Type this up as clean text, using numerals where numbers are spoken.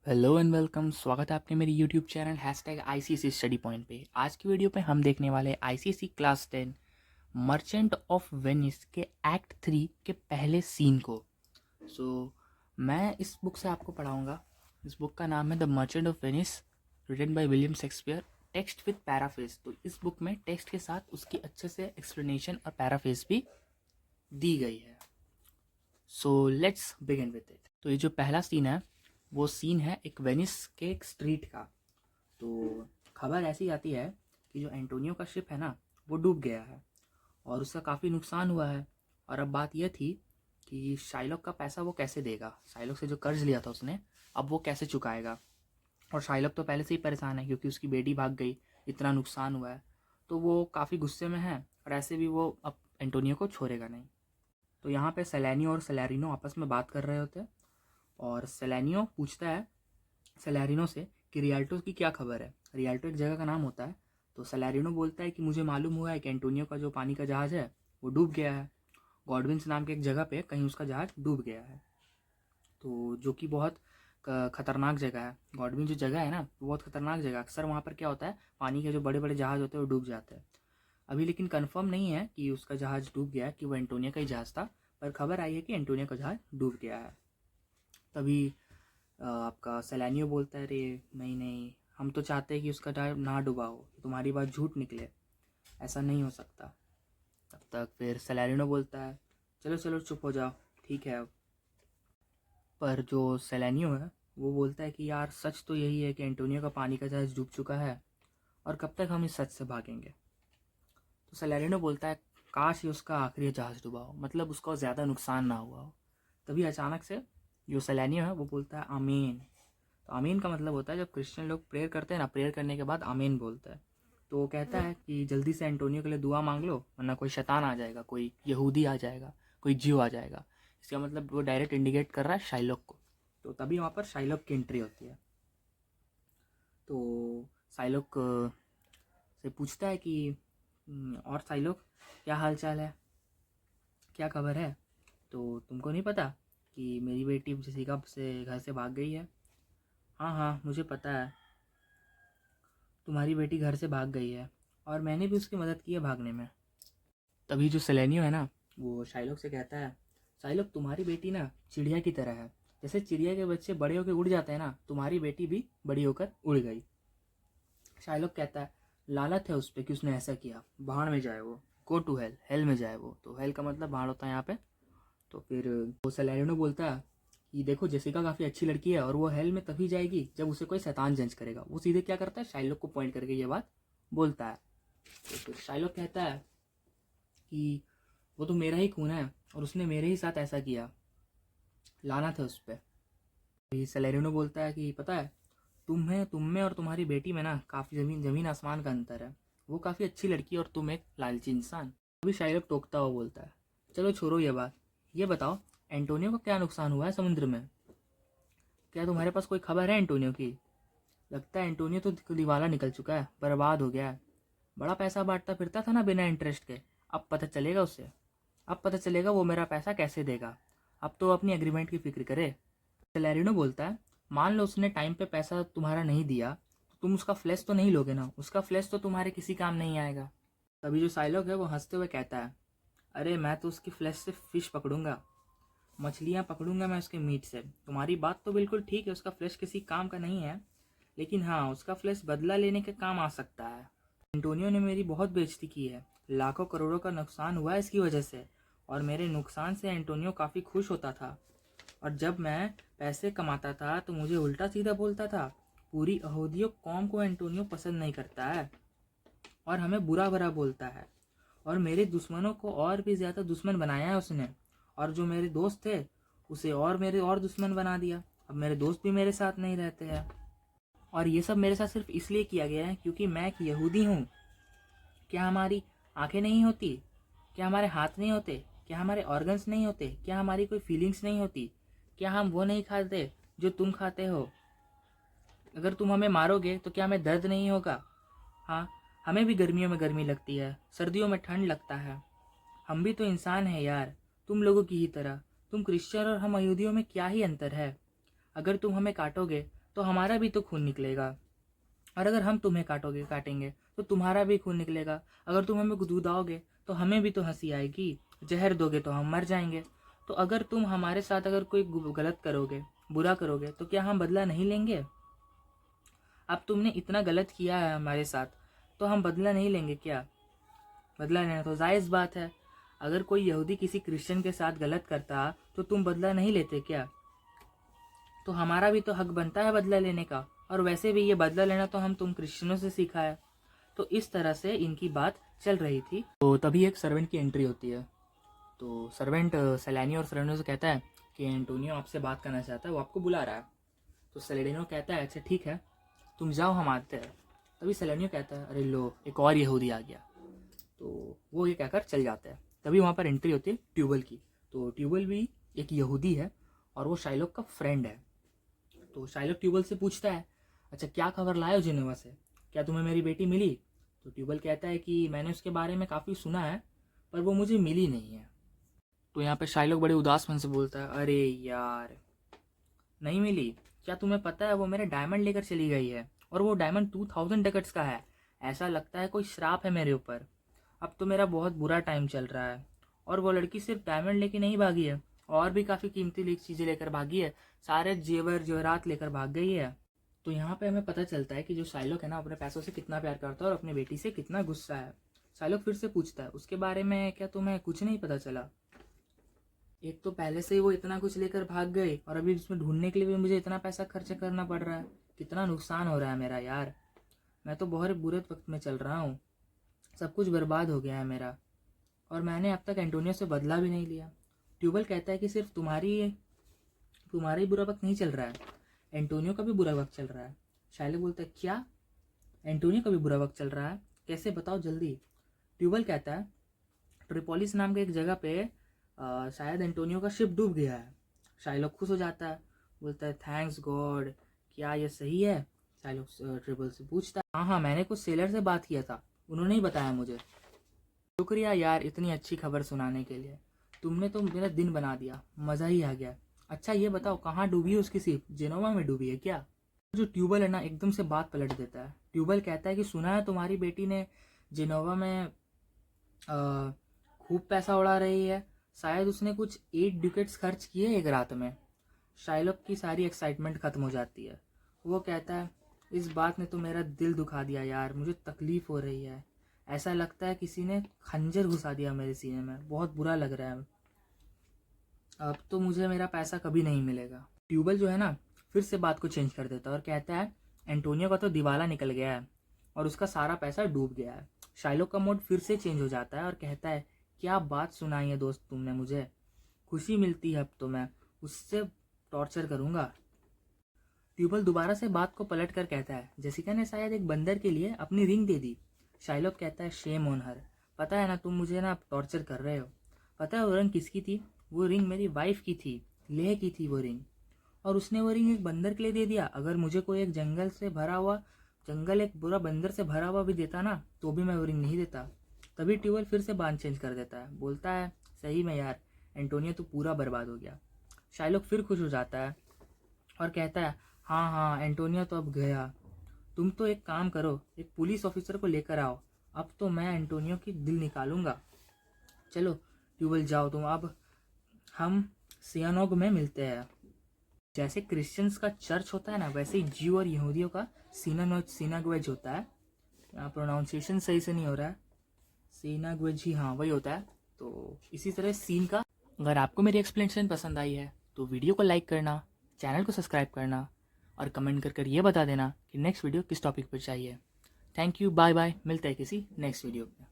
Hello and welcome. स्वागत है आपके मेरे YouTube channel #ICSE study point पे। आज की वीडियो पे हम देखने वाले हैं ICSE class 10 merchant of Venice के एक्ट 3 के पहले सीन को। मैं इस बुक से आपको पढ़ाऊँगा। इस बुक का नाम है the merchant of Venice, written by William Shakespeare, text with paraphrase. तो इस बुक में टेक्स्ट के साथ उसकी अच्छे से एक्सप्लेनेशन और पैराफ्रेज भी दी गई है। So let's begin with it. तो ये जो पहला सीन है वो सीन है एक वेनिस के एक स्ट्रीट का। तो खबर ऐसी आती है कि जो एंटोनियो का शिप है ना वो डूब गया है और उसका काफ़ी नुकसान हुआ है। और अब बात यह थी कि शाइलॉक का पैसा वो कैसे देगा, शाइलॉक से जो कर्ज लिया था उसने अब वो कैसे चुकाएगा। और शाइलॉक तो पहले से ही परेशान है क्योंकि उसकी बेटी भाग गई, इतना नुकसान हुआ है, तो वो काफ़ी गुस्से में है और ऐसे भी वो अब एंटोनियो को छोड़ेगा नहीं। तो यहाँ पे सेलेनियो और सेलेरिनो आपस में बात कर रहे होते हैं और सेलेनियो पूछता है सेलेरिनो से कि रियाल्टो की क्या खबर है। रियाल्टो एक जगह का नाम होता है। तो सेलेरिनो बोलता है कि मुझे मालूम हुआ है कि एंटोनियो का जो पानी का जहाज़ है वो डूब गया है। गॉडविन्स नाम के एक जगह पे कहीं उसका जहाज़ डूब गया है, तो जो कि बहुत खतरनाक जगह है। गॉडविन जो जगह है ना वो बहुत खतरनाक जगह है। अक्सर वहाँ पर क्या होता है, पानी के जो बड़े बड़े जहाज़ होते हैं वो डूब जाते हैं। अभी लेकिन कंफर्म नहीं है कि उसका जहाज़ डूब गया कि वो एंटोनियो का ही जहाज़ था, पर खबर आई है कि एंटोनियो का जहाज़ डूब गया है। तभी आपका सेलेनियो बोलता है, अरे नहीं नहीं, हम तो चाहते हैं कि उसका जहाज ना डूबा हो, तुम्हारी बात झूठ निकले, ऐसा नहीं हो सकता। तब तक फिर सेलेनियो बोलता है, चलो चलो चुप हो जाओ, ठीक है अब। पर जो सेलेनियो है वो बोलता है कि यार सच तो यही है कि एंटोनियो का पानी का जहाज डूब चुका है और कब तक हम इस सच से भागेंगे। तो सेलेनियो बोलता है काश ये उसका आखिरी जहाज डूबा हो, मतलब उसका ज़्यादा नुकसान ना हुआ हो। तभी अचानक से जो सेलेनियो है वो बोलता है आमीन। तो आमीन का मतलब होता है जब क्रिश्चियन लोग प्रेयर करते हैं ना, प्रेयर करने के बाद आमीन बोलता है। तो वो कहता है कि जल्दी से एंटोनियो के लिए दुआ मांग लो वरना कोई शैतान आ जाएगा, कोई यहूदी आ जाएगा, कोई जीव आ जाएगा। इसका मतलब वो डायरेक्ट इंडिकेट कर रहा है शाइलॉक को। तो तभी वहाँ पर शाइलॉक की एंट्री होती है। तो शाइलॉक से पूछता है कि और शाइलॉक क्या हाल चाल है, क्या खबर है। तो तुमको नहीं पता कि मेरी बेटी जेसिका से घर से भाग गई है। हाँ हाँ मुझे पता है, तुम्हारी बेटी घर से भाग गई है और मैंने भी उसकी मदद की है भागने में। तभी जो सेलेनियो है ना वो शाइलॉक से कहता है, शाइलॉक तुम्हारी बेटी ना चिड़िया की तरह है, जैसे चिड़िया के बच्चे बड़े होकर उड़ जाते हैं ना, तुम्हारी बेटी भी बड़ी होकर उड़ गई। शाइलॉक कहता है लालच है उस पर कि उसने ऐसा किया, भाड़ में जाए वो, गो टू हेल, हेल में जाए वो। तो हेल का मतलब भाड़ होता है यहाँ पे। तो फिर वो सेलेरिनो बोलता है कि देखो जेसिका काफ़ी अच्छी लड़की है और वो हेल में तभी जाएगी जब उसे कोई शैतान जज करेगा। वो सीधे क्या करता है, शाइलॉक को पॉइंट करके ये बात बोलता है। तो फिर शाइलॉक कहता है कि वो तो मेरा ही खून है और उसने मेरे ही साथ ऐसा किया, लानत है उस पर। सेलेरिनो बोलता है कि पता है तुम में और तुम्हारी बेटी में ना काफ़ी ज़मीन ज़मीन आसमान का अंतर है। वो काफ़ी अच्छी लड़की है और तुम एक लालची इंसान। अभी शाइलॉक टोकता हुआ बोलता है, चलो छोड़ो ये बात, ये बताओ एंटोनियो को क्या नुकसान हुआ है समुद्र में। क्या तुम्हारे पास कोई खबर है एंटोनियो की? लगता है एंटोनियो तो दिवाला निकल चुका है, बर्बाद हो गया है। बड़ा पैसा बांटता फिरता था ना बिना इंटरेस्ट के, अब पता चलेगा उसे, अब पता चलेगा वो मेरा पैसा कैसे देगा। अब तो अपनी एग्रीमेंट की फिक्र करे। सेलेरिनो बोलता है, मान लो उसने टाइम पे पैसा तुम्हारा नहीं दिया तो तुम उसका फ्लैश तो नहीं लोगे ना, उसका फ्लैश तो तुम्हारे किसी काम नहीं आएगा। तभी जो साइलॉग है वो हंसते हुए कहता है, अरे मैं तो उसकी फ्लैश से फिश पकड़ूंगा, मछलियाँ पकड़ूंगा मैं उसके मीट से। तुम्हारी बात तो बिल्कुल ठीक है, उसका फ्लैश किसी काम का नहीं है, लेकिन हाँ उसका फ्लैश बदला लेने के काम आ सकता है। एंटोनियो ने मेरी बहुत बेइज्जती की है, लाखों करोड़ों का नुकसान हुआ है इसकी वजह से, और मेरे नुकसान से एंटोनियो काफ़ी खुश होता था। और जब मैं पैसे कमाता था तो मुझे उल्टा सीधा बोलता था। पूरी यहूदियों कौम को एंटोनियो पसंद नहीं करता है और हमें बुरा भला बोलता है, और मेरे दुश्मनों को और भी ज़्यादा दुश्मन बनाया है उसने, और जो मेरे दोस्त थे उसे और मेरे और दुश्मन बना दिया। अब मेरे दोस्त भी मेरे साथ नहीं रहते हैं, और ये सब मेरे साथ सिर्फ इसलिए किया गया है क्योंकि मैं एक यहूदी हूँ। क्या हमारी आंखें नहीं होती? क्या हमारे हाथ नहीं होते? क्या हमारे ऑर्गन्स नहीं होते? क्या हमारी कोई फीलिंग्स नहीं होती? क्या हम वो नहीं खाते जो तुम खाते हो? अगर तुम हमें मारोगे तो क्या हमें दर्द नहीं होगा? हाँ, हमें भी गर्मियों में गर्मी लगती है, सर्दियों में ठंड लगता है। हम भी तो इंसान हैं यार, तुम लोगों की ही तरह। तुम क्रिश्चियन और हम यहूदियों में क्या ही अंतर है? अगर तुम हमें काटोगे तो हमारा भी तो खून निकलेगा, और अगर हम तुम्हें काटेंगे तो तुम्हारा भी खून निकलेगा। अगर तुम हमें गुदगुदाओगे तो हमें भी तो हंसी आएगी, जहर दोगे तो हम मर जाएंगे। तो अगर तुम हमारे साथ अगर कोई गलत करोगे, बुरा करोगे, तो क्या हम बदला नहीं लेंगे? अब तुमने इतना गलत किया है हमारे साथ, तो हम बदला नहीं लेंगे क्या? बदला लेना तो जायज़ बात है। अगर कोई यहूदी किसी क्रिश्चियन के साथ गलत करता तो तुम बदला नहीं लेते क्या? तो हमारा भी तो हक बनता है बदला लेने का, और वैसे भी ये बदला लेना तो हम तुम क्रिश्चियनों से सीखा है। तो इस तरह से इनकी बात चल रही थी। तो तभी एक सर्वेंट की एंट्री होती है। तो सर्वेंट सेलेनियो और सेलेनियो से कहता है कि एंटोनियो आपसे बात करना चाहता है, वो आपको बुला रहा है। तो सेलेनियो कहता है अच्छा ठीक है, तुम जाओ, हम आते हैं। तभी सेलेनियो कहता है अरे लो, एक और यहूदी आ गया। तो वो ये कहकर चल जाता है। तभी वहाँ पर एंट्री होती है ट्यूबल की। तो ट्यूबल भी एक यहूदी है और वो शाइलोक का फ्रेंड है। तो शाइलोक ट्यूबल से पूछता है अच्छा क्या खबर लाए हो जिनेवा से, क्या तुम्हें मेरी बेटी मिली? तो ट्यूबल कहता है कि मैंने उसके बारे में काफ़ी सुना है, पर वो मुझे मिली नहीं है। तो यहाँ पे शाइलोक बड़े उदास मन से बोलता है अरे यार, नहीं मिली? क्या तुम्हें पता है वो मेरे डायमंड लेकर चली गई है, और वो डायमंड 2000 डकट्स का है। ऐसा लगता है कोई श्राप है मेरे ऊपर। अब तो मेरा बहुत बुरा टाइम चल रहा है। और वो लड़की सिर्फ डायमंड लेके नहीं भागी है, और भी काफ़ी कीमती चीज़ें लेकर भागी है, सारे जेवर जेवरात लेकर भाग गई है। तो यहाँ पे हमें पता चलता है कि जो शाइलोक है ना, अपने पैसों से कितना प्यार करता है और अपनी बेटी से कितना गुस्सा है। शाइलोक फिर से पूछता है उसके बारे में क्या तुम्हें कुछ नहीं पता चला? एक तो पहले से ही वो इतना कुछ लेकर भाग गए, और अभी उसमें ढूंढने के लिए भी मुझे इतना पैसा खर्च करना पड़ रहा है। कितना नुकसान हो रहा है मेरा यार। मैं तो बहुत बुरे वक्त में चल रहा हूँ, सब कुछ बर्बाद हो गया है मेरा, और मैंने अब तक एंटोनियो से बदला भी नहीं लिया। ट्यूबल कहता है कि सिर्फ तुम्हारा ही बुरा वक्त नहीं चल रहा है, एंटोनियो का भी बुरा वक्त चल रहा है। शाइलोक बोलता है क्या? एंटोनियो का भी बुरा वक्त चल रहा है? कैसे, बताओ जल्दी। ट्यूबल कहता है ट्रिपोलिस नाम के एक जगह पे शायद एंटोनियो का शिप डूब गया है। शाइलोक खुश हो जाता है, बोलता है थैंक्स गॉड, क्या ये सही है? शाइलोक ट्रिपल से पूछता है हाँ, मैंने कुछ सेलर से बात किया था, उन्होंने ही बताया मुझे। शुक्रिया यार इतनी अच्छी खबर सुनाने के लिए, तुमने तो मेरा दिन बना दिया, मज़ा ही आ गया। अच्छा ये बताओ कहाँ डूबी है उसकी शिप, जेनोवा में डूबी है क्या? जो ट्यूबल है ना, एकदम से बात पलट देता है। ट्यूबल कहता है कि सुना है तुम्हारी बेटी ने जेनोवा में खूब पैसा उड़ा रही है, शायद उसने कुछ 8 डुकेट्स खर्च किए एक रात में। शाइलोक की सारी एक्साइटमेंट ख़त्म हो जाती है। वो कहता है इस बात ने तो मेरा दिल दुखा दिया यार, मुझे तकलीफ़ हो रही है, ऐसा लगता है किसी ने खंजर घुसा दिया मेरे सीने में, बहुत बुरा लग रहा है। अब तो मुझे मेरा पैसा कभी नहीं मिलेगा। ट्यूबल जो है ना, फिर से बात को चेंज कर देता है और कहता है एंटोनियो का तो दिवाला निकल गया है और उसका सारा पैसा डूब गया है। शाइलोक का मूड फिर से चेंज हो जाता है और कहता है क्या बात सुनाई है दोस्त तुमने मुझे, खुशी मिलती है अब तो मैं उससे टॉर्चर करूँगा। ट्यूबल दोबारा से बात को पलट कर कहता है जेसिका ने शायद एक बंदर के लिए अपनी रिंग दे दी। शाइलोक कहता है शेम ऑन हर, पता है ना तुम मुझे ना टॉर्चर कर रहे हो। पता है वो रिंग किसकी थी? वो रिंग मेरी वाइफ की थी, लेह की थी वो रिंग, और उसने वो रिंग एक बंदर के लिए दे दिया। अगर मुझे कोई एक जंगल एक बुरा बंदर से भरा हुआ भी देता ना, तो भी मैं वो रिंग नहीं देता। तभी ट्यूबल फिर से बात चेंज कर देता है, बोलता है सही में यार एंटोनियो तो पूरा बर्बाद हो गया। शाइलोक फिर खुश हो जाता है और कहता है हाँ हाँ एंटोनियो तो अब गया, तुम तो एक काम करो, एक पुलिस ऑफिसर को लेकर आओ, अब तो मैं एंटोनियो की दिल निकालूंगा। चलो ट्यूबल जाओ तुम, अब हम सियानोग में मिलते हैं। जैसे क्रिश्चियंस का चर्च होता है ना, वैसे ही ज्यू और यहूदियों का सिनागोज होता है। यहाँ प्रोनाउंसिएशन सही से नहीं हो रहा है, सिनागोज ही हाँ वही होता है। तो इसी तरह सीन का। अगर आपको मेरी एक्सप्लेनेशन पसंद आई है तो वीडियो को लाइक करना, चैनल को सब्सक्राइब करना और कमेंट कर ये बता देना कि नेक्स्ट वीडियो किस टॉपिक पर चाहिए। थैंक यू, बाय बाय, मिलते हैं किसी नेक्स्ट वीडियो में।